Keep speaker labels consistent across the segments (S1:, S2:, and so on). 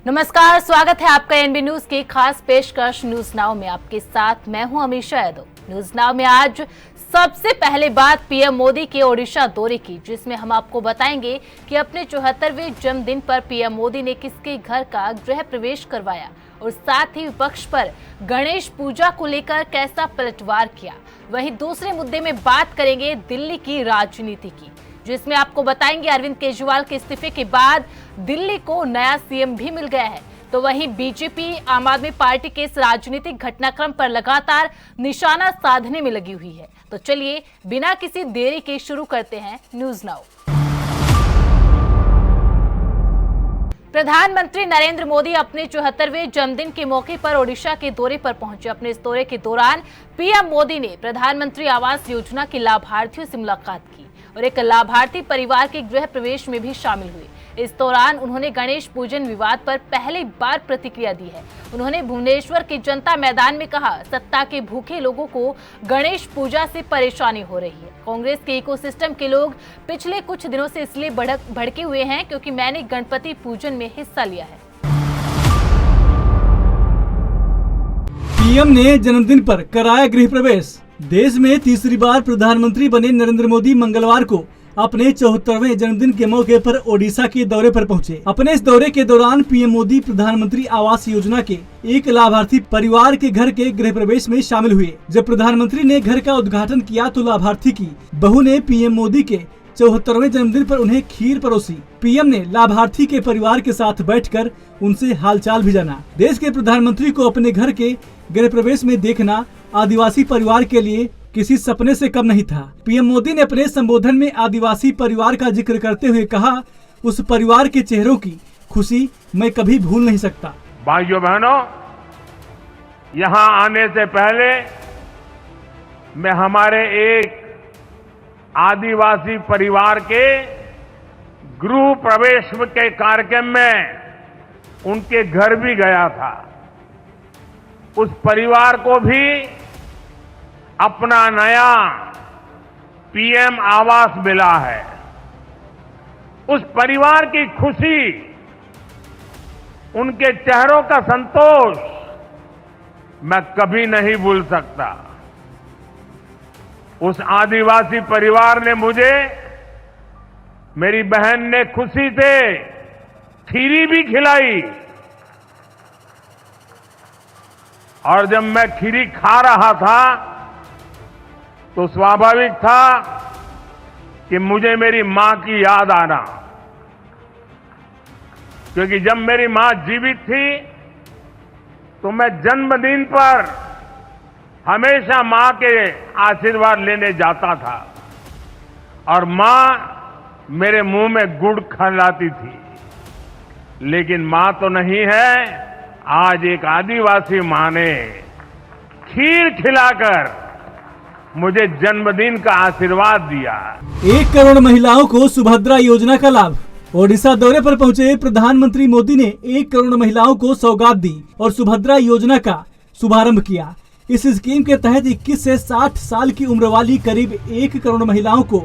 S1: नमस्कार, स्वागत है आपका एनबी न्यूज की खास पेशकश न्यूज नाउ में। आपके साथ मैं हूं अमीशा यादव। न्यूज नाउ में आज सबसे पहले बात पीएम मोदी के ओडिशा दौरे की, जिसमें हम आपको बताएंगे कि अपने 74वें जन्मदिन पर पीएम मोदी ने किसके घर का गृह प्रवेश करवाया और साथ ही विपक्ष पर गणेश पूजा को लेकर कैसा पलटवार किया। वहीं दूसरे मुद्दे में बात करेंगे दिल्ली की राजनीति की, जिसमें आपको बताएंगे अरविंद केजरीवाल के इस्तीफे के बाद दिल्ली को नया सीएम भी मिल गया है। तो वहीं बीजेपी आम आदमी पार्टी के इस राजनीतिक घटनाक्रम पर लगातार निशाना साधने में लगी हुई है। तो चलिए बिना किसी देरी के शुरू करते हैं न्यूज नाउ। प्रधानमंत्री नरेंद्र मोदी अपने 74वें जन्मदिन के मौके पर ओडिशा के दौरे पर पहुंचे। अपने इस दौरे के दौरान पीएम मोदी ने प्रधानमंत्री आवास योजना के लाभार्थियों से मुलाकात की और एक लाभार्थी परिवार के गृह प्रवेश में भी शामिल हुए। इस दौरान उन्होंने गणेश पूजन विवाद पर पहली बार प्रतिक्रिया दी है। उन्होंने भुवनेश्वर के जनता मैदान में कहा, सत्ता के भूखे लोगों को गणेश पूजा से परेशानी हो रही है। कांग्रेस के इकोसिस्टम के लोग पिछले कुछ दिनों से इसलिए भड़के हुए हैं क्योंकि मैंने गणपति पूजन में हिस्सा लिया है।
S2: पीएम ने जन्मदिन पर कराया गृह प्रवेश। देश में तीसरी बार प्रधानमंत्री बने नरेंद्र मोदी मंगलवार को अपने 74वें जन्मदिन के मौके पर ओडिशा के दौरे पर पहुंचे। अपने इस दौरे के दौरान पीएम मोदी प्रधानमंत्री आवास योजना के एक लाभार्थी परिवार के घर के गृह प्रवेश में शामिल हुए। जब प्रधानमंत्री ने घर का उद्घाटन किया तो लाभार्थी की बहू ने पीएम मोदी के 74वें जन्मदिन पर उन्हें खीर परोसी। पीएम ने लाभार्थी के परिवार के साथ बैठकर उनसे हालचाल भी जाना। देश के प्रधानमंत्री को अपने घर के गृह प्रवेश में देखना आदिवासी परिवार के लिए किसी सपने से कम नहीं था। पीएम मोदी ने अपने संबोधन में आदिवासी परिवार का जिक्र करते हुए कहा, उस परिवार के चेहरों की खुशी मैं कभी भूल नहीं सकता।
S3: भाइयों बहनों, यहाँ आने से पहले मैं हमारे एक आदिवासी परिवार के गृह प्रवेश के कार्यक्रम में उनके घर भी गया था। उस परिवार को भी अपना नया पीएम आवास मिला है। उस परिवार की खुशी, उनके चेहरों का संतोष मैं कभी नहीं भूल सकता। उस आदिवासी परिवार ने मुझे, मेरी बहन ने खुशी से खीरी भी खिलाई और जब मैं खीरी खा रहा था तो स्वाभाविक था कि मुझे मेरी मां की याद आना, क्योंकि जब मेरी मां जीवित थी तो मैं जन्मदिन पर हमेशा मां के आशीर्वाद लेने जाता था और मां मेरे मुंह में गुड़ खिलाती थी। लेकिन मां तो नहीं है, आज एक आदिवासी मां ने खीर खिलाकर मुझे जन्मदिन का आशीर्वाद दिया।
S2: 1 करोड़ महिलाओं को सुभद्रा योजना का लाभ। ओडिशा दौरे पर पहुंचे प्रधानमंत्री मोदी ने 1 करोड़ महिलाओं को सौगात दी और सुभद्रा योजना का शुभारंभ किया। इस स्कीम के तहत 21 से 60 साल की उम्र वाली करीब 1 करोड़ महिलाओं को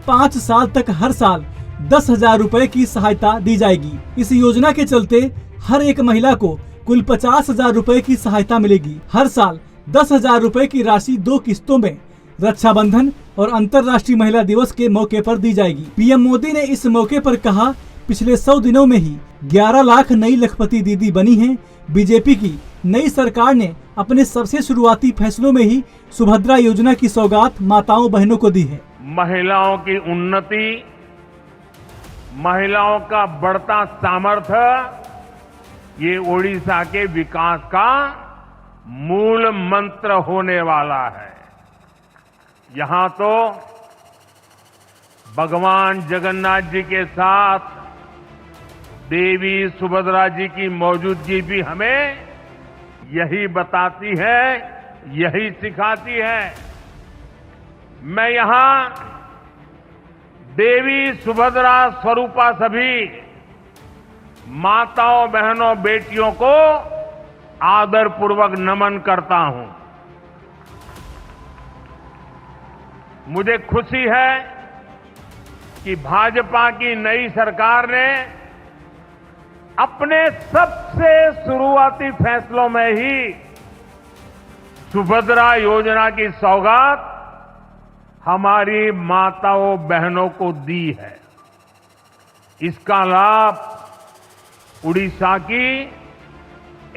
S2: 5 साल तक हर साल 10,000 रुपए की सहायता दी जाएगी। इस योजना के चलते हर एक महिला को कुल 50,000 रुपए की सहायता मिलेगी। हर साल 10,000 रुपए की राशि 2 किस्तों में रक्षाबंधन और अंतर्राष्ट्रीय महिला दिवस के मौके पर दी जाएगी। पीएम मोदी ने इस मौके पर कहा, पिछले 100 दिनों में ही 11 लाख नई लखपति दीदी बनी हैं। बीजेपी की नई सरकार ने अपने सबसे शुरुआती फैसलों में ही सुभद्रा योजना की सौगात माताओं बहनों को दी है।
S3: महिलाओं की उन्नति, महिलाओं का बढ़ता सामर्थ्य, ये ओडिशा के विकास का मूल मंत्र होने वाला है। यहां तो भगवान जगन्नाथ जी के साथ देवी सुभद्रा जी की मौजूदगी भी हमें यही बताती है, यही सिखाती है। मैं यहां देवी सुभद्रा स्वरूपा सभी माताओं, बहनों, बेटियों को आदर पूर्वक नमन करता हूं। मुझे खुशी है कि भाजपा की नई सरकार ने अपने सबसे शुरुआती फैसलों में ही सुभद्रा योजना की सौगात हमारी माताओं बहनों को दी है। इसका लाभ उड़ीसा की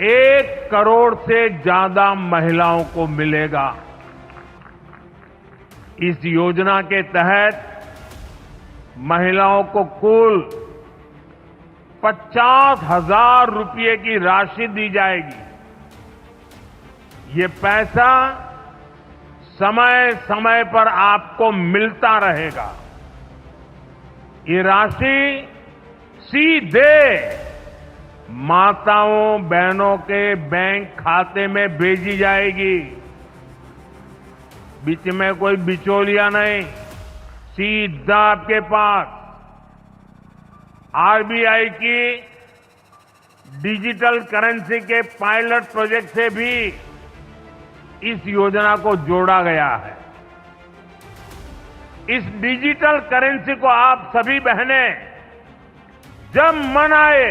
S3: 1 करोड़ से ज्यादा महिलाओं को मिलेगा। इस योजना के तहत महिलाओं को कुल 50,000 रुपये की राशि दी जाएगी। ये पैसा समय समय पर आपको मिलता रहेगा। ये राशि सीधे माताओं बहनों के बैंक खाते में भेजी जाएगी। बीच में कोई बिचौलिया नहीं, सीधा आपके पास। आरबीआई की डिजिटल करेंसी के पायलट प्रोजेक्ट से भी इस योजना को जोड़ा गया है। इस डिजिटल करेंसी को आप सभी बहनें जब मन आए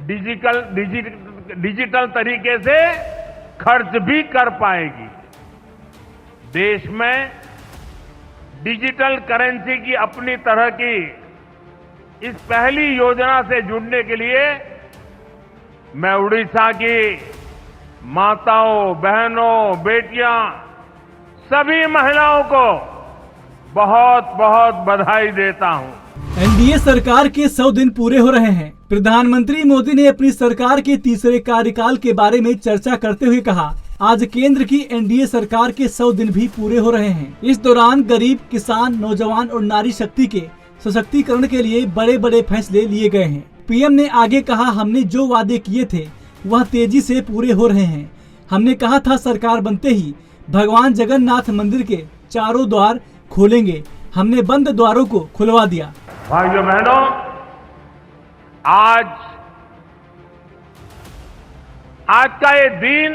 S3: डिजिटल तरीके से खर्च भी कर पाएगी। देश में डिजिटल करेंसी की अपनी तरह की इस पहली योजना से जुड़ने के लिए मैं उड़ीसा की माताओं, बहनों, बेटियां, सभी महिलाओं को बहुत बहुत बधाई देता हूं।
S2: एनडीए सरकार के 100 दिन पूरे हो रहे हैं। प्रधानमंत्री मोदी ने अपनी सरकार के तीसरे कार्यकाल के बारे में चर्चा करते हुए कहा, आज केंद्र की एनडीए सरकार के 100 दिन भी पूरे हो रहे हैं। इस दौरान गरीब, किसान, नौजवान और नारी शक्ति के सशक्तिकरण के लिए बड़े बड़े फैसले लिए गए हैं। पीएम ने आगे कहा, हमने जो वादे किए थे वह तेजी से पूरे हो रहे हैं। हमने कहा था सरकार बनते ही भगवान जगन्नाथ मंदिर के चारों द्वार खोलेंगे। हमने बंद द्वारों को खुलवा दिया।
S3: भाइयों बहनों, आज का ये दिन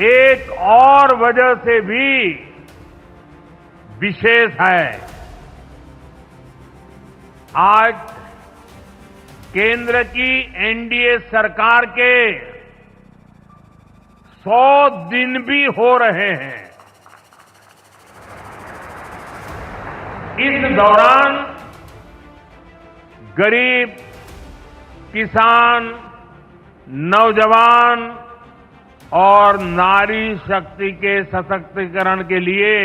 S3: एक और वजह से भी विशेष है। आज केंद्र की एनडीए सरकार के 100 दिन भी हो रहे हैं। इस दौरान गरीब, किसान, नौजवान और नारी शक्ति के सशक्तिकरण के लिए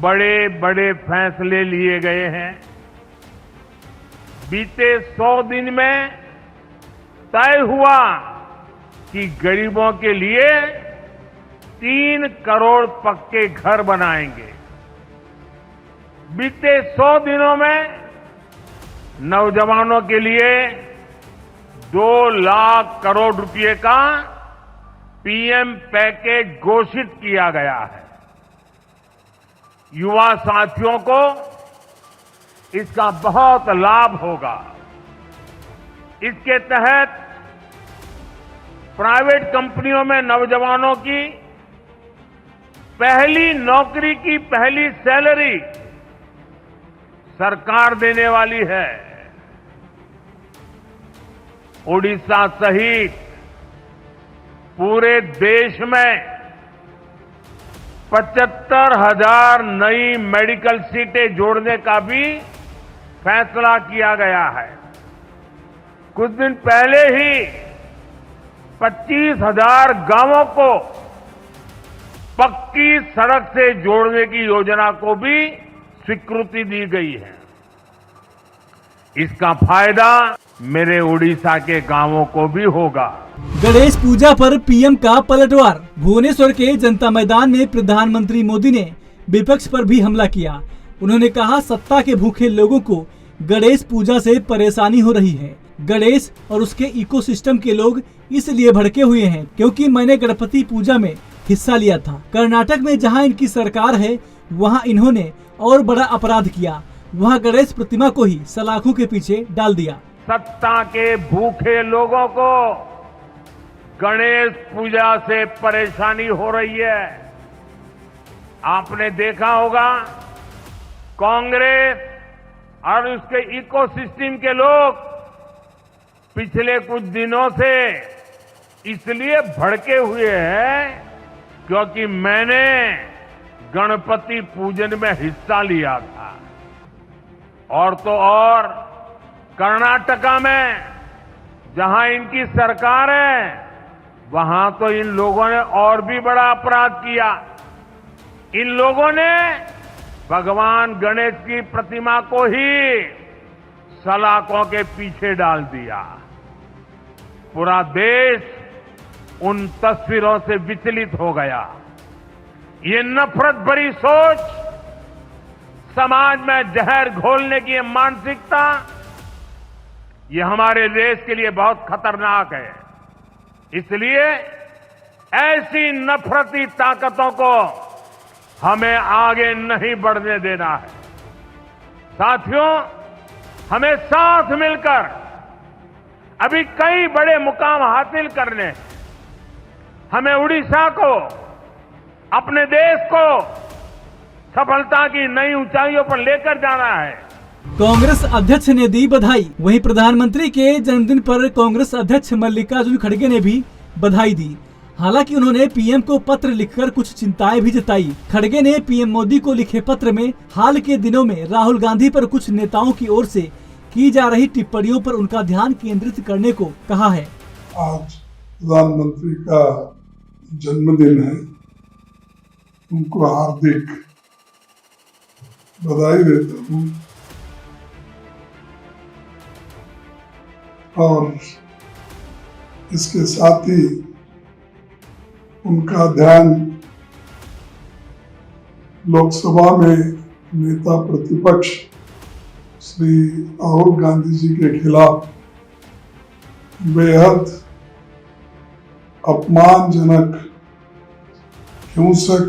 S3: बड़े बड़े फैसले लिए गए हैं। बीते 100 दिन में तय हुआ कि गरीबों के लिए 3 करोड़ पक्के घर बनाएंगे। बीते 100 दिनों में नौजवानों के लिए 2 लाख करोड़ रुपए का पीएम पैकेज घोषित किया गया है। युवा साथियों को इसका बहुत लाभ होगा। इसके तहत प्राइवेट कंपनियों में नौजवानों की पहली नौकरी की पहली सैलरी सरकार देने वाली है। ओडिशा सहित पूरे देश में 75,000 नई मेडिकल सीटें जोड़ने का भी फैसला किया गया है। कुछ दिन पहले ही 25,000 गांवों को पक्की सड़क से जोड़ने की योजना को भी स्वीकृति दी गई है। इसका फायदा मेरे उड़ीसा के गांवों को भी होगा।
S2: गणेश पूजा पर पीएम का पलटवार। भुवनेश्वर के जनता मैदान में प्रधानमंत्री मोदी ने विपक्ष पर भी हमला किया। उन्होंने कहा, सत्ता के भूखे लोगों को गणेश पूजा से परेशानी हो रही है। गणेश और उसके इकोसिस्टम के लोग इसलिए भड़के हुए हैं क्योंकि मैंने गणपति पूजा में हिस्सा लिया था। कर्नाटक में जहां इनकी सरकार है वहां इन्होंने और बड़ा अपराध किया। वहां गणेश प्रतिमा को ही सलाखों के पीछे डाल दिया।
S3: सत्ता के भूखे लोगों को गणेश पूजा से परेशानी हो रही है। आपने देखा होगा, कांग्रेस और उसके इकोसिस्टम के लोग पिछले कुछ दिनों से इसलिए भड़के हुए हैं क्योंकि मैंने गणपति पूजन में हिस्सा लिया था। और तो और कर्नाटका में जहां इनकी सरकार है वहां तो इन लोगों ने और भी बड़ा अपराध किया। इन लोगों ने भगवान गणेश की प्रतिमा को ही सलाखों के पीछे डाल दिया। पूरा देश उन तस्वीरों से विचलित हो गया। ये नफरत भरी सोच, समाज में जहर घोलने की ये मानसिकता, ये हमारे देश के लिए बहुत खतरनाक है। इसलिए ऐसी नफरती ताकतों को हमें आगे नहीं बढ़ने देना है। साथियों, हमें साथ मिलकर अभी कई बड़े मुकाम हासिल करने हैं। हमें उड़ीसा को, अपने देश को सफलता की नई ऊंचाइयों पर लेकर जाना है।
S2: कांग्रेस अध्यक्ष ने दी बधाई। वहीं प्रधानमंत्री के जन्मदिन पर कांग्रेस अध्यक्ष मल्लिकार्जुन खड़गे ने भी बधाई दी। हालांकि उन्होंने पीएम को पत्र लिखकर कुछ चिंताएं भी जताई। खड़गे ने पीएम मोदी को लिखे पत्र में हाल के दिनों में राहुल गांधी पर कुछ नेताओं की ओर से की जा रही टिप्पणियों पर उनका ध्यान केंद्रित करने को कहा है।
S4: आज प्रधानमंत्री का जन्मदिन है, उनको हार्दिक बधाई देता हूँ और इसके साथ ही उनका ध्यान लोकसभा में नेता प्रतिपक्ष श्री राहुल गांधी जी के खिलाफ बेहद अपमानजनक, हिंसक,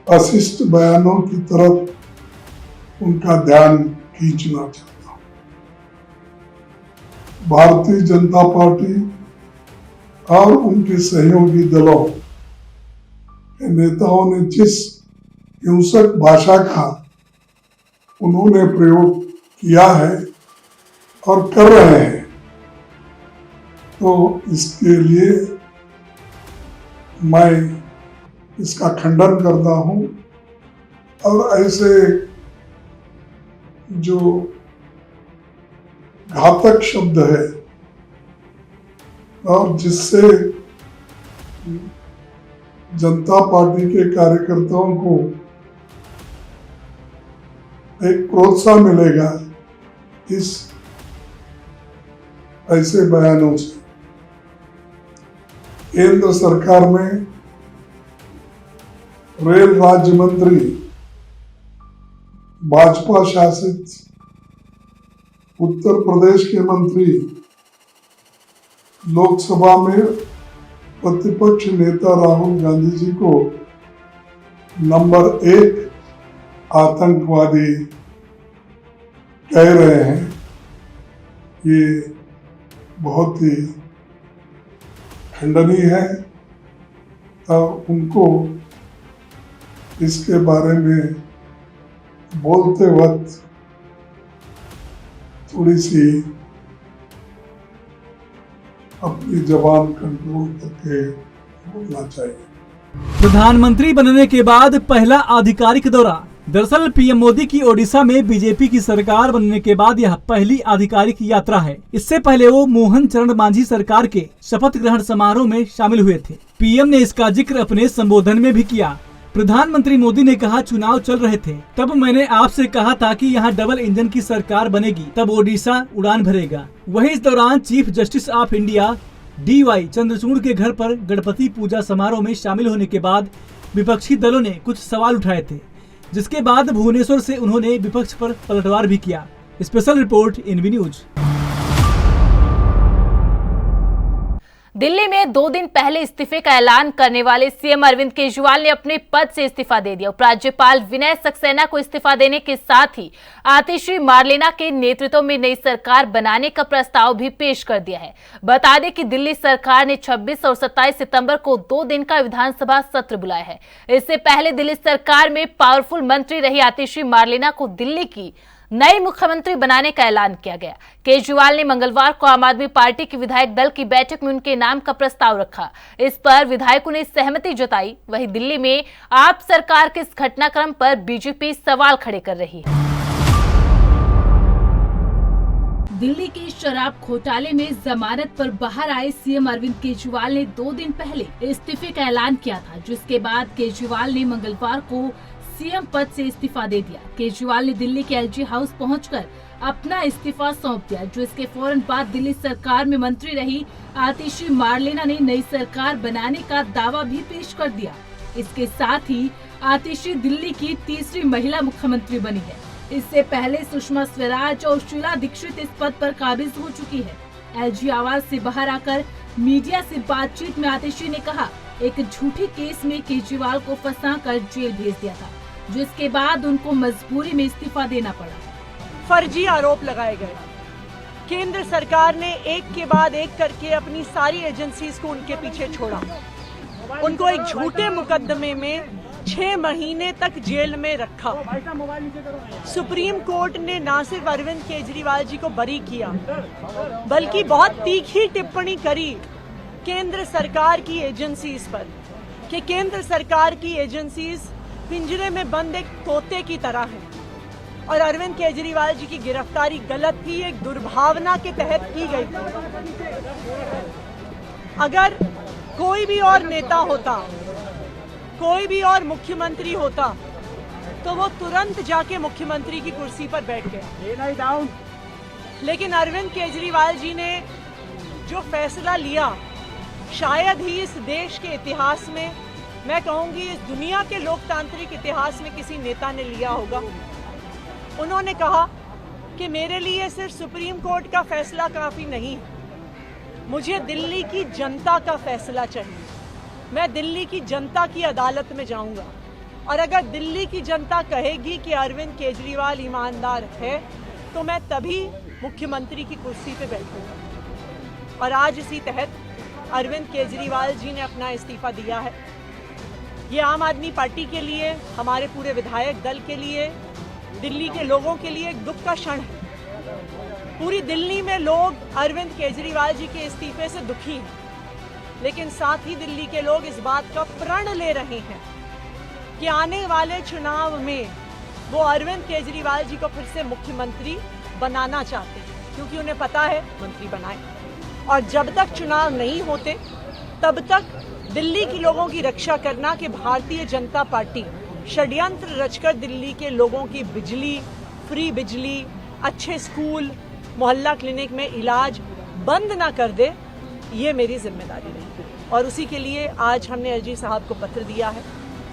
S4: अशिष्ट बयानों की तरफ उनका ध्यान खींचना चाहता हूं। भारतीय जनता पार्टी और उनके सहयोगी दलों के नेताओं ने जिस हिंसक भाषा का उन्होंने प्रयोग किया है और कर रहे हैं, तो इसके लिए मैं इसका खंडन करता हूं और ऐसे जो घातक शब्द है और जिससे जनता पार्टी के कार्यकर्ताओं को एक प्रोत्साहन मिलेगा, इस ऐसे बयानों से केंद्र सरकार में रेल राज्य मंत्री, भाजपा शासित उत्तर प्रदेश के मंत्री, लोकसभा में प्रतिपक्ष नेता राहुल गांधी जी को नंबर 1 आतंकवादी कह रहे हैं। ये बहुत ही खंडनीय है और उनको इसके बारे में बोलते वक्त थोड़ी सी अपनी जबान कंट्रोल करके बोलना चाहिए।
S2: प्रधानमंत्री बनने के बाद पहला आधिकारिक दौरा। दरअसल पीएम मोदी की ओडिशा में बीजेपी की सरकार बनने के बाद यह पहली आधिकारिक यात्रा है। इससे पहले वो मोहन चरण मांझी सरकार के शपथ ग्रहण समारोह में शामिल हुए थे। पीएम ने इसका जिक्र अपने संबोधन में भी किया। प्रधानमंत्री मोदी ने कहा, चुनाव चल रहे थे तब मैंने आपसे कहा था कि यहाँ डबल इंजन की सरकार बनेगी, तब ओडिशा उड़ान भरेगा। वहीं इस दौरान chief justice of India DY Chandrachud के घर पर गणपति पूजा समारोह में शामिल होने के बाद विपक्षी दलों ने कुछ सवाल उठाए थे, जिसके बाद भुवनेश्वर से उन्होंने विपक्ष पर पलटवार भी किया। Special report NV news.
S1: Delhi में 2 दिन पहले इस्तीफे का ऐलान करने वाले सीएम अरविंद केजरीवाल ने अपने पद से इस्तीफा दे दिया। उपराज्यपाल विनय सक्सेना को इस्तीफा देने के साथ ही आतिशी मार्लेना के नेतृत्व में नई सरकार बनाने का प्रस्ताव भी पेश कर दिया है। बता दें कि दिल्ली सरकार ने 26 और 27 सितंबर को 2 दिन का विधानसभा सत्र बुलाया है। इससे पहले दिल्ली सरकार में पावरफुल मंत्री रही आतिशी मार्लेना को दिल्ली की नए मुख्यमंत्री बनाने का ऐलान किया गया। केजरीवाल ने मंगलवार को आम आदमी पार्टी के विधायक दल की बैठक में उनके नाम का प्रस्ताव रखा। इस पर विधायकों ने सहमति जताई। वहीं दिल्ली में आप सरकार के इस घटनाक्रम पर बीजेपी सवाल खड़े कर रही है। दिल्ली के शराब घोटाले में जमानत पर बाहर आए सीएम अरविंद केजरीवाल ने 2 दिन पहले इस्तीफे का ऐलान किया था, जिसके बाद केजरीवाल ने मंगलवार को सीएम पद से इस्तीफा दे दिया। केजरीवाल ने दिल्ली के एलजी हाउस पहुंचकर अपना इस्तीफा सौंप दिया, जो इसके फौरन बाद दिल्ली सरकार में मंत्री रही आतिशी मार्लेना ने नई सरकार बनाने का दावा भी पेश कर दिया। इसके साथ ही आतिशी दिल्ली की तीसरी महिला मुख्यमंत्री बनी है। इससे पहले सुषमा स्वराज और शीला दीक्षित इस पद पर काबिज हो चुकी है। एलजी आवास से बाहर आकर मीडिया से बातचीत में आतिशी ने कहा, एक झूठी केस में केजरीवाल को फंसाकर जेल भेज दिया था, जिसके बाद उनको मजबूरी में इस्तीफा देना पड़ा।
S5: फर्जी आरोप लगाए गए। केंद्र सरकार ने एक के बाद एक करके अपनी सारी एजेंसीज को उनके पीछे छोड़ा। उनको एक झूठे मुकदमे में 6 महीने तक जेल में रखा। सुप्रीम कोर्ट ने न सिर्फ अरविंद केजरीवाल जी को बरी किया, बल्कि बहुत तीखी टिप्पणी करी केंद्र सरकार की एजेंसीज पर कि केंद्र सरकार की एजेंसीज पिंजरे में बंद एक तोते की तरह है और अरविंद केजरीवाल जी की गिरफ्तारी गलत थी, एक दुर्भावना के तहत की गई थी। अगर कोई भी और नेता होता, कोई भी और मुख्यमंत्री होता, तो वो तुरंत जाके मुख्यमंत्री की कुर्सी पर बैठ गया। लेकिन अरविंद केजरीवाल जी ने जो फैसला लिया, शायद ही इस देश के इतिहास में, मैं कहूंगी इस दुनिया के लोकतांत्रिक इतिहास में किसी नेता ने लिया होगा। उन्होंने कहा कि मेरे लिए सिर्फ सुप्रीम कोर्ट का फैसला काफी नहीं है, मुझे दिल्ली की जनता का फैसला चाहिए। मैं दिल्ली की जनता की अदालत में जाऊंगा और अगर दिल्ली की जनता कहेगी कि अरविंद केजरीवाल ईमानदार है, तो मैं तभी मुख्यमंत्री की कुर्सी पे बैठूंगा। और आज इसी तहत अरविंद केजरीवाल जी ने अपना इस्तीफा दिया है। ये आम आदमी पार्टी के लिए, हमारे पूरे विधायक दल के लिए, दिल्ली के लोगों के लिए एक दुख का क्षण है। पूरी दिल्ली में लोग अरविंद केजरीवाल जी के इस्तीफे से दुखी हैं, लेकिन साथ ही दिल्ली के लोग इस बात का प्रण ले रहे हैं कि आने वाले चुनाव में वो अरविंद केजरीवाल जी को फिर से मुख्यमंत्री बनाना चाहते हैं, क्योंकि उन्हें पता है मंत्री बनाए। और जब तक चुनाव नहीं होते, तब तक दिल्ली के लोगों की रक्षा करना कि भारतीय जनता पार्टी षड्यंत्र रचकर दिल्ली के लोगों की बिजली, फ्री बिजली, अच्छे स्कूल, मोहल्ला क्लिनिक में इलाज बंद ना कर दे, ये मेरी जिम्मेदारी रही। और उसी के लिए आज हमने एलजी साहब को पत्र दिया है,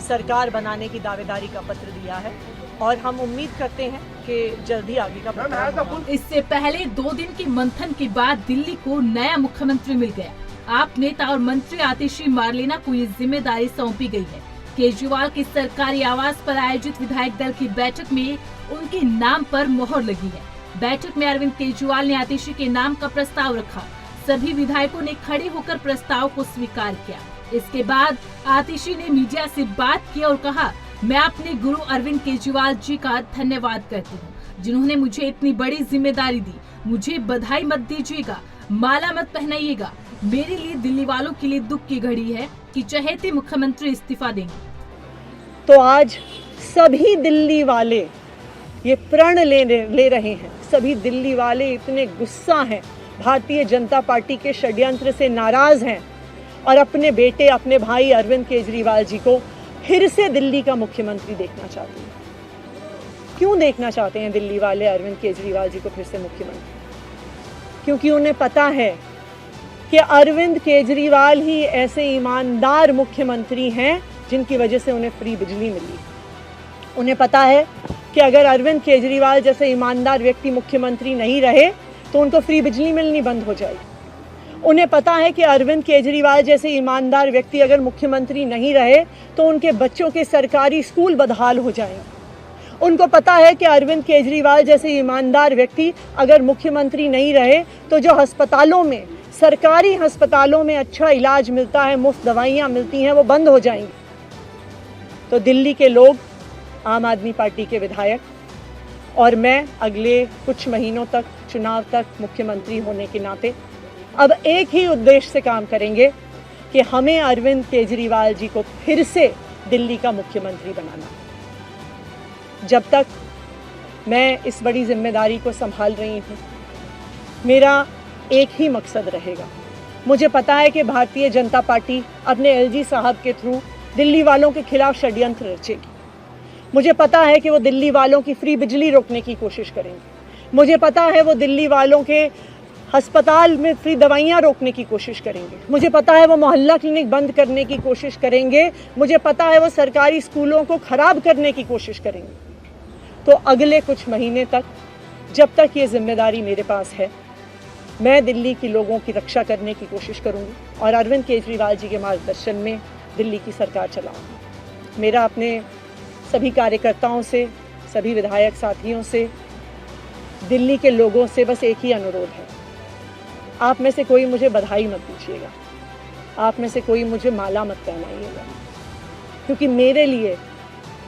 S5: सरकार बनाने की दावेदारी का पत्र दिया है और हम उम्मीद करते हैं कि जल्दी आगे का पत्र।
S1: इससे पहले 2 दिन के मंथन के बाद दिल्ली को नया मुख्यमंत्री मिल गया। आप नेता और मंत्री आतिशी मार्लेना को ये जिम्मेदारी सौंपी गई है। केजरीवाल के सरकारी आवास पर आयोजित विधायक दल की बैठक में उनके नाम पर मोहर लगी है। बैठक में अरविंद केजरीवाल ने आतिशी के नाम का प्रस्ताव रखा। सभी विधायकों ने खड़े होकर प्रस्ताव को स्वीकार किया। इसके बाद आतिशी ने मीडिया से बात की और कहा, मैं अपने गुरु अरविंद केजरीवाल जी का धन्यवाद करती हूँ, जिन्होंने मुझे इतनी बड़ी जिम्मेदारी दी। मुझे बधाई मत दीजिएगा, माला मत पहनाइएगा। मेरे लिए, दिल्ली वालों के लिए दुख की घड़ी है कि चहेते मुख्यमंत्री इस्तीफा देंगे।
S5: तो आज सभी दिल्ली वाले ये प्रण ले रहे हैं। सभी दिल्ली वाले इतने गुस्सा हैं, भारतीय जनता पार्टी के षड्यंत्र से नाराज हैं और अपने बेटे, अपने भाई अरविंद केजरीवाल जी को फिर से दिल्ली का मुख्यमंत्री देखना चाहते हैं। क्यों देखना चाहते हैं दिल्ली वाले अरविंद केजरीवाल जी को फिर से मुख्यमंत्री? क्योंकि उन्हें पता है कि अरविंद केजरीवाल ही ऐसे ईमानदार मुख्यमंत्री हैं जिनकी वजह से उन्हें फ्री बिजली मिली। उन्हें पता है कि अगर अरविंद केजरीवाल जैसे ईमानदार व्यक्ति मुख्यमंत्री नहीं रहे तो उनको फ्री बिजली मिलनी बंद हो जाएगी। उन्हें पता है कि अरविंद केजरीवाल जैसे ईमानदार व्यक्ति अगर मुख्यमंत्री नहीं रहे तो उनके बच्चों के सरकारी स्कूल बदहाल हो जाएंगे। उनको पता है कि अरविंद केजरीवाल जैसे ईमानदार व्यक्ति अगर मुख्यमंत्री नहीं रहे तो जो अस्पतालों में, सरकारी अस्पतालों में अच्छा इलाज मिलता है, मुफ्त दवाइयाँ मिलती हैं, वो बंद हो जाएंगी। तो दिल्ली के लोग, आम आदमी पार्टी के विधायक और मैं अगले कुछ महीनों तक, चुनाव तक मुख्यमंत्री होने के नाते अब एक ही उद्देश्य से काम करेंगे कि हमें अरविंद केजरीवाल जी को फिर से दिल्ली का मुख्यमंत्री बनाना। जब तक मैं इस बड़ी जिम्मेदारी को संभाल रही हूँ, मेरा एक ही मकसद रहेगा। मुझे पता है कि भारतीय जनता पार्टी अपने एलजी साहब के थ्रू दिल्ली वालों के खिलाफ षड्यंत्र रचेगी। मुझे पता है कि वो दिल्ली वालों की फ्री बिजली रोकने की कोशिश करेंगे। मुझे पता है वो दिल्ली वालों के अस्पताल में फ्री दवाइयाँ रोकने की कोशिश करेंगे। मुझे पता है वो मोहल्ला क्लिनिक बंद करने की कोशिश करेंगे। मुझे पता है वो सरकारी स्कूलों को खराब करने की कोशिश करेंगे। तो अगले कुछ महीने तक, जब तक ये जिम्मेदारी मेरे पास है, मैं दिल्ली के लोगों की रक्षा करने की कोशिश करूंगी और अरविंद केजरीवाल जी के मार्गदर्शन में दिल्ली की सरकार चलाऊंगी। मेरा अपने सभी कार्यकर्ताओं से, सभी विधायक साथियों से, दिल्ली के लोगों से बस एक ही अनुरोध है, आप में से कोई मुझे बधाई मत दीजिएगा, आप में से कोई मुझे माला मत पहनाइएगा, क्योंकि मेरे लिए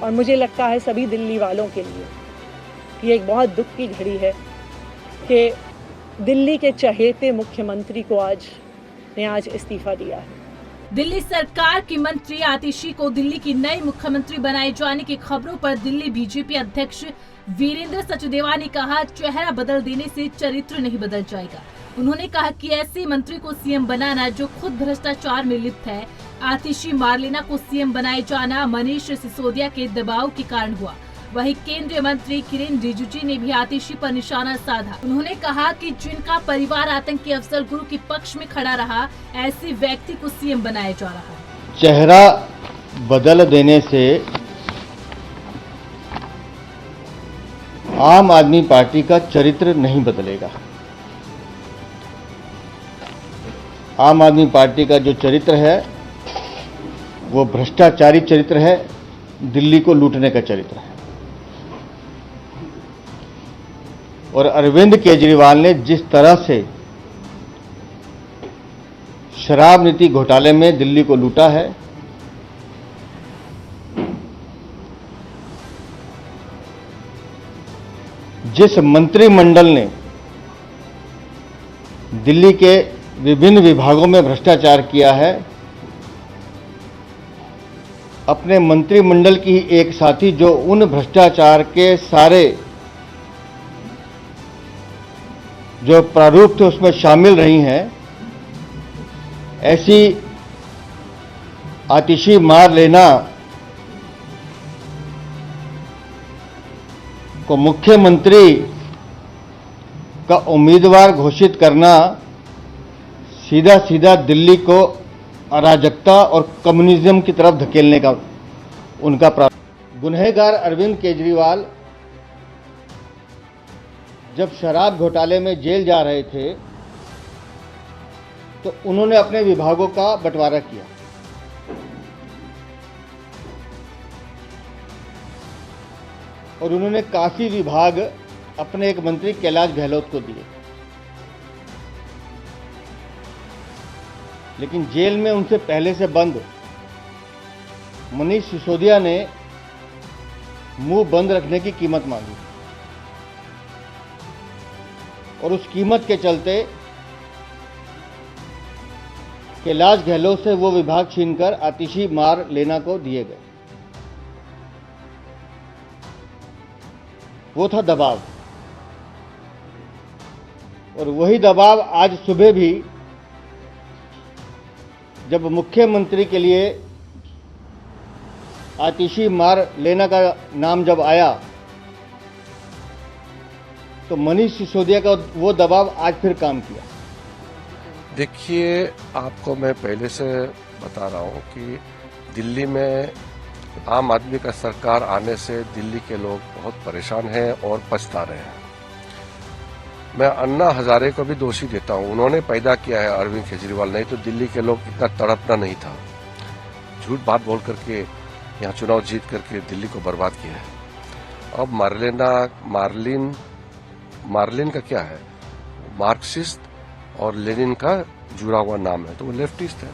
S5: और मुझे लगता है सभी दिल्ली वालों के लिए ये एक बहुत दुख की घड़ी है कि दिल्ली के चहेते मुख्यमंत्री को आज इस्तीफा दिया है।
S1: दिल्ली सरकार की मंत्री आतिशी को दिल्ली की नई मुख्यमंत्री बनाए जाने की खबरों पर दिल्ली बीजेपी अध्यक्ष वीरेंद्र सचदेवा ने कहा, चेहरा बदल देने से चरित्र नहीं बदल जाएगा। उन्होंने कहा कि ऐसे मंत्री को सीएम बनाना जो खुद भ्रष्टाचार में लिप्त है। आतिशी मारलेना को सीएम बनाए जाना मनीष सिसोदिया के दबाव के कारण हुआ। वहीं केंद्रीय मंत्री किरेन रिजिजू ने भी आतिशी पर निशाना साधा। उन्होंने कहा कि जिनका परिवार आतंकी अफजल गुरु के पक्ष में खड़ा रहा, ऐसे व्यक्ति को सीएम बनाया जा रहा है।
S6: चेहरा बदल देने से आम आदमी पार्टी का चरित्र नहीं बदलेगा। आम आदमी पार्टी का जो चरित्र है वो भ्रष्टाचारी चरित्र है, दिल्ली को लूटने का चरित्र है। और अरविंद केजरीवाल ने जिस तरह से शराब नीति घोटाले में दिल्ली को लूटा है, जिस मंत्रिमंडल ने दिल्ली के विभिन्न विभागों में भ्रष्टाचार किया है, अपने मंत्रिमंडल की ही एक साथी जो उन भ्रष्टाचार के सारे जो प्रारूप थे उसमें शामिल रही हैं, ऐसी आतिशी मारलेना को मुख्यमंत्री का उम्मीदवार घोषित करना सीधा सीधा दिल्ली को अराजकता और कम्युनिज्म की तरफ धकेलने का उनका प्रावधान। गुनहगार अरविंद केजरीवाल जब शराब घोटाले में जेल जा रहे थे तो उन्होंने अपने विभागों का बंटवारा किया। और उन्होंने काशी विभाग अपने एक मंत्री कैलाश गहलोत को दिए, लेकिन जेल में उनसे पहले से बंद मनीष सिसोदिया ने मुंह बंद रखने की कीमत मांगी और उस कीमत के चलते कैलाश गहलोत से वो विभाग छीनकर आतिशी मारलेना को दिए गए। वो था दबाव, और वही दबाव आज सुबह भी जब मुख्यमंत्री के लिए आतिशी मारलेना का नाम जब आया तो मनीष सिसोदिया का वो दबाव आज फिर काम किया।
S7: देखिए, आपको मैं पहले से बता रहा हूं कि दिल्ली में आम आदमी का सरकार आने से दिल्ली के लोग बहुत परेशान हैं और पछता रहे हैं। मैं अन्ना हजारे को भी दोषी देता हूं, उन्होंने पैदा किया है अरविंद केजरीवाल, नहीं तो दिल्ली के लोग इतना तड़पना नहीं था। झूठ बात बोल करके यहाँ चुनाव जीत करके दिल्ली को बर्बाद किया है। अब मार्लिन का क्या है, मार्क्सिस्ट और लेनिन का जुड़ा हुआ नाम है, तो वो लेफ्टिस्ट है।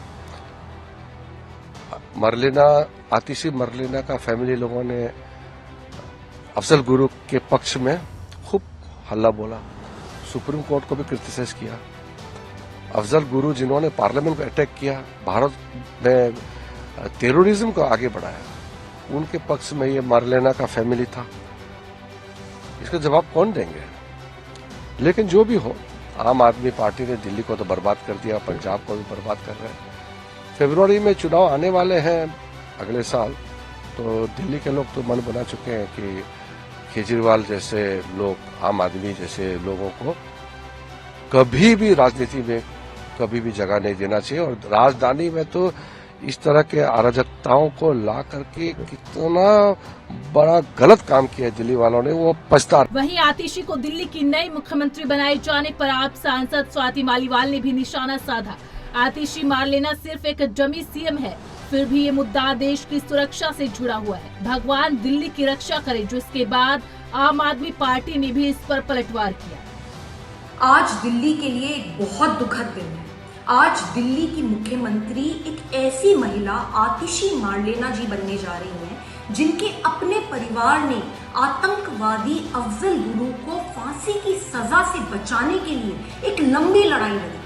S7: आतिशी मरलेना का फैमिली लोगों ने अफजल गुरु के पक्ष में खूब हल्ला बोला, सुप्रीम कोर्ट को भी क्रिटिसाइज किया। अफजल गुरु जिन्होंने पार्लियामेंट को अटैक किया, भारत में टेररिज्म को आगे बढ़ाया, उनके पक्ष में ये मारलेना का फैमिली था। इसका जवाब कौन देंगे? लेकिन जो भी हो, आम आदमी पार्टी ने दिल्ली को तो बर्बाद कर दिया, पंजाब को भी बर्बाद कर रहे हैं। फरवरी में चुनाव आने वाले हैं अगले साल, तो दिल्ली के लोग तो मन बना चुके हैं कि केजरीवाल जैसे लोग, आम आदमी जैसे लोगों को कभी भी राजनीति में कभी भी जगह नहीं देना चाहिए। और राजधानी में तो इस तरह के अराजकताओं को ला करके कितना बड़ा गलत काम किया दिल्ली वालों ने, वो पछता।
S1: वहीं आतिशी को दिल्ली की नई मुख्यमंत्री बनाए जाने पर आप सांसद स्वाति मालीवाल ने भी निशाना साधा। आतिशी मारलेना सिर्फ एक डमी सीएम है, फिर भी ये मुद्दा देश की सुरक्षा से जुड़ा हुआ है। भगवान दिल्ली की रक्षा करे, जिसके बाद आम आदमी पार्टी ने भी इस पर पलटवार किया।
S8: आज दिल्ली के लिए एक बहुत दुखद दिन है। आज दिल्ली की मुख्यमंत्री एक ऐसी महिला आतिशी मारलेना जी बनने जा रही हैं, जिनके अपने परिवार ने आतंकवादी अफजल गुरु को फांसी की सजा से बचाने के लिए एक लंबी लड़ाई लड़ी।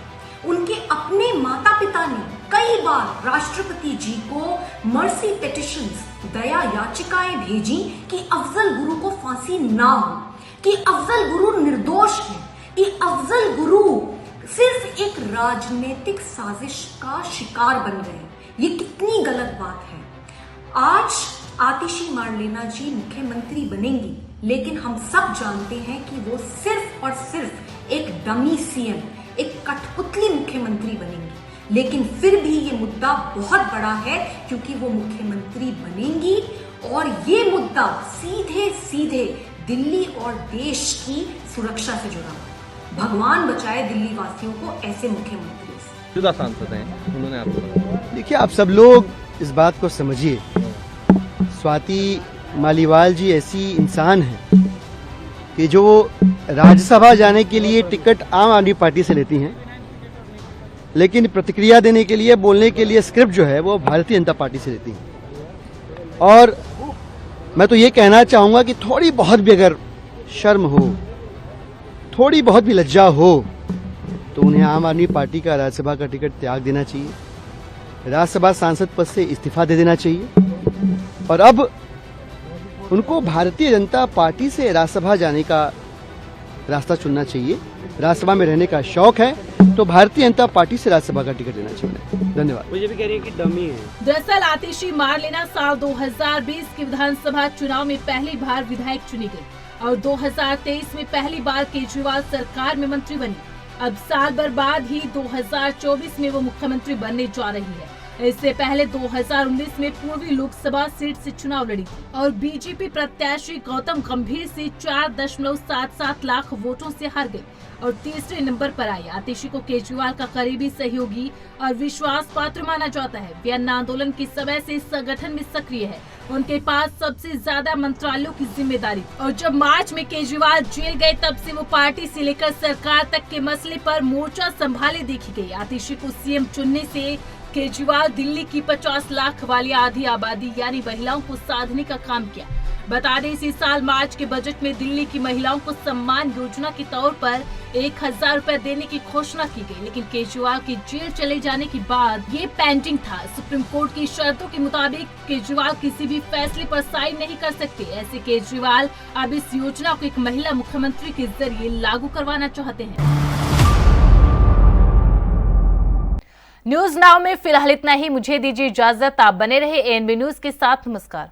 S8: उनके अपने माता पिता ने कई बार राष्ट्रपति जी को मर्सी पिटिशंस, दया याचिकाएं भेजी कि अफजल गुरु को फांसी ना हो, कि अफजल गुरु निर्दोष है, कि अफजल गुरु सिर्फ एक राजनीतिक साजिश का शिकार बन गए। ये कितनी गलत बात है। आज आतिशी मारलेना जी मुख्यमंत्री बनेंगी, लेकिन हम सब जानते हैं कि वो सिर्फ और सिर्फ एक डमी सीएम, एक कठपुतली मुख्यमंत्री बनेंगी। लेकिन फिर भी ये मुद्दा बहुत बड़ा है, क्योंकि वो मुख्यमंत्री बनेंगी और ये मुद्दा सीधे सीधे दिल्ली और देश की सुरक्षा से जुड़ा है। भगवान बचाए दिल्ली वासियों को ऐसे मुख्यमंत्री से।
S9: जुदा सांसद हैं, उन्होंने आपको
S10: देखिए, आप सब लोग इस बात को समझिए, स्वाति मालीवाल जी ऐसी इंसान है कि जो राज्यसभा जाने के लिए टिकट आम आदमी पार्टी से लेती हैं, लेकिन प्रतिक्रिया देने के लिए, बोलने के लिए स्क्रिप्ट जो है वो भारतीय जनता पार्टी से लेती हैं। और मैं तो ये कहना चाहूंगा कि थोड़ी बहुत भी अगर शर्म हो, थोड़ी बहुत भी लज्जा हो, तो उन्हें आम आदमी पार्टी का राज्यसभा का टिकट त्याग देना चाहिए, राज्यसभा सांसद पद से इस्तीफा दे देना चाहिए और अब उनको भारतीय जनता पार्टी से राज्यसभा जाने का रास्ता चुनना चाहिए। राज्यसभा में रहने का शौक है तो भारतीय जनता पार्टी से राज्यसभा का टिकट देना चाहिए। धन्यवाद।
S9: मुझे भी कह रही है कि डमी है।
S1: दरअसल आतिशी मारलेना साल 2020 के विधानसभा चुनाव में पहली बार विधायक चुनी गई और 2023 में पहली बार केजरीवाल सरकार में मंत्री बनी। अब साल भर बाद ही 2024 में वो मुख्यमंत्री बनने जा रही है। इससे पहले 2019 में पूर्वी लोकसभा सीट से चुनाव लड़ी थी और बीजेपी प्रत्याशी गौतम गंभीर से 4.77 लाख वोटों से हार गई और तीसरे नंबर पर आई। आतिशी को केजरीवाल का करीबी सहयोगी और विश्वास पात्र माना जाता है। वे अन्ना आंदोलन के समय से इस संगठन में सक्रिय है। उनके पास सबसे ज्यादा मंत्रालयों की जिम्मेदारी और जब मार्च में केजरीवाल जेल गए तब से वो पार्टी से लेकर सरकार तक के मसले पर मोर्चा संभाले देखी गई। आतिशी को सीएम चुनने से केजरीवाल दिल्ली की 50 लाख वाली आधी आबादी यानी महिलाओं को साधने का काम किया। बता दें, इसी साल मार्च के बजट में दिल्ली की महिलाओं को सम्मान योजना के तौर पर 1000 रुपए देने की घोषणा की गई, लेकिन केजरीवाल के जेल चले जाने के बाद ये पेंडिंग था। सुप्रीम कोर्ट की शर्तों के मुताबिक केजरीवाल किसी भी फैसले पर साइन नहीं कर सकते। ऐसे केजरीवाल अब इस योजना को एक महिला मुख्यमंत्री के जरिए लागू करवाना चाहते हैं। न्यूज नाउ में फिलहाल इतना ही। मुझे दीजिए इजाजत। आप बने रहे एएनबी न्यूज के साथ। नमस्कार।